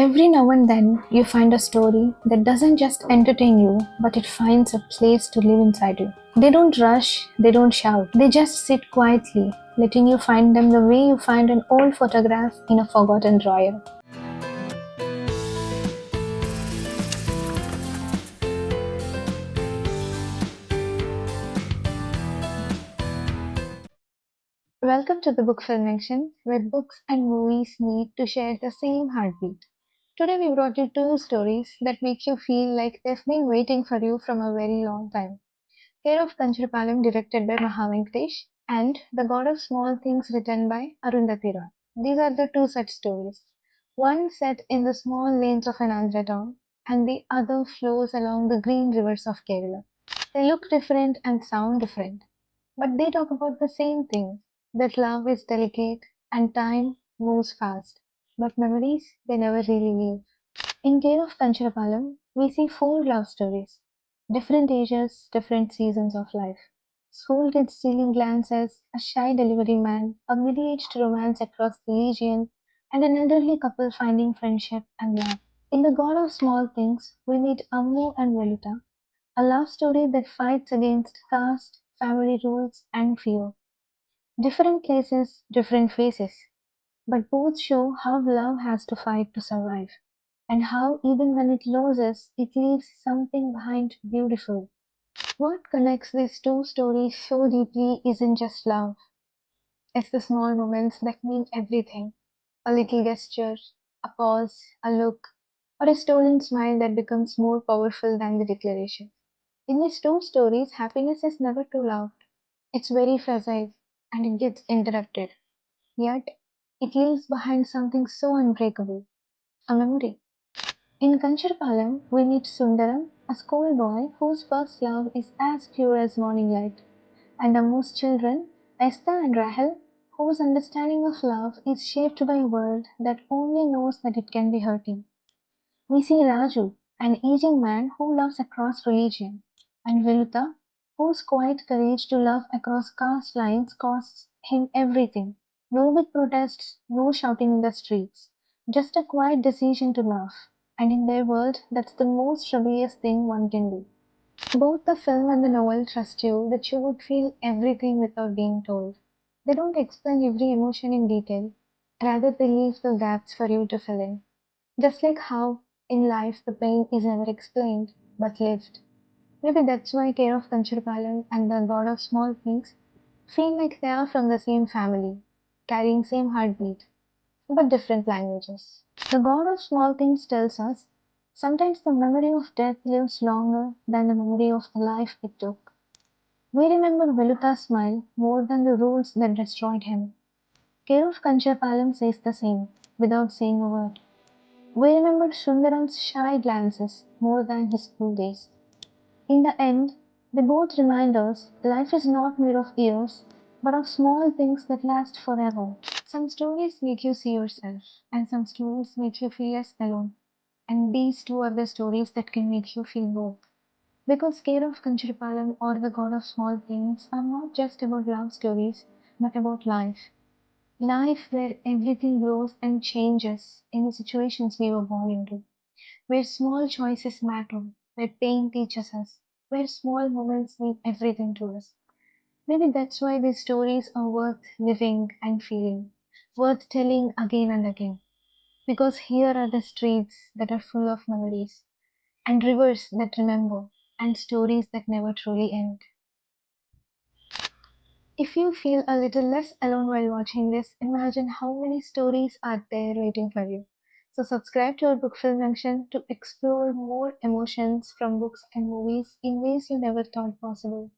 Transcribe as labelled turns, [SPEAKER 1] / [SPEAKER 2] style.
[SPEAKER 1] Every now and then, you find a story that doesn't just entertain you, but it finds a place to live inside you. They don't rush, they don't shout, they just sit quietly, letting you find them the way you find an old photograph in a forgotten drawer. Welcome to the Book Filmation, where books and movies meet to share the same heartbeat. Today, we brought you two stories that make you feel like they've been waiting for you from a very long time. Care of Kancharapalem, directed by Mahavenkatesh, and The God of Small Things, written by Arundhati Roy. These are the two such stories. One set in the small lanes of an Andhra town, and the other flows along the green rivers of Kerala. They look different and sound different, but they talk about the same thing, that love is delicate and time moves fast, but memories they never really leave. In Care of Kancharapalem, we see four love stories, different ages, different seasons of life. School kids stealing glances, a shy delivery man, a middle-aged romance across the region, and an elderly couple finding friendship and love. In The God of Small Things, we meet Ammu and Veluta, a love story that fights against caste, family rules, and fear. Different places, different faces, but both show how love has to fight to survive, and how even when it loses, it leaves something behind beautiful. What connects these two stories so deeply isn't just love, it's the small moments that mean everything. A little gesture, a pause, a look, or a stolen smile that becomes more powerful than the declaration. In these two stories, happiness is never too loud. It's very fragile and it gets interrupted. Yet, it leaves behind something so unbreakable, a memory. In Kancharapalem, we meet Sundaram, a schoolboy whose first love is as pure as morning light, and Ammu's children, Esther and Rahel, whose understanding of love is shaped by a world that only knows that it can be hurting. We see Raju, an aging man who loves across religion, and Viruta, whose quiet courage to love across caste lines costs him everything. No big protests, no shouting in the streets, just a quiet decision to love. And in their world, that's the most rebellious thing one can do. Both the film and the novel trust you that you would feel everything without being told. They don't explain every emotion in detail, rather, they leave the gaps for you to fill in. Just like how in life the pain is never explained but lived. Maybe that's why Care of Kancharpalam and The God of Small Things feel like they are from the same family, carrying same heartbeat, but different languages. The God of Small Things tells us sometimes the memory of death lives longer than the memory of the life it took. We remember Veluta's smile more than the rules that destroyed him. Care of Kancharpalam says the same, without saying a word. We remember Sundaram's shy glances more than his school days. In the end, they both remind us life is not made of years, but of small things that last forever. Some stories make you see yourself, and some stories make you feel less alone. And these two are the stories that can make you feel both. Because Care of Kanchiripalam or The God of Small Things are not just about love stories, but about life. Life where everything grows and changes in the situations we were born into, where small choices matter, where pain teaches us, where small moments mean everything to us. Maybe that's why these stories are worth living and feeling, worth telling again and again. Because here are the streets that are full of memories, and rivers that remember, and stories that never truly end. If you feel a little less alone while watching this, imagine how many stories are there waiting for you. So subscribe to our Book Film Junction to explore more emotions from books and movies in ways you never thought possible.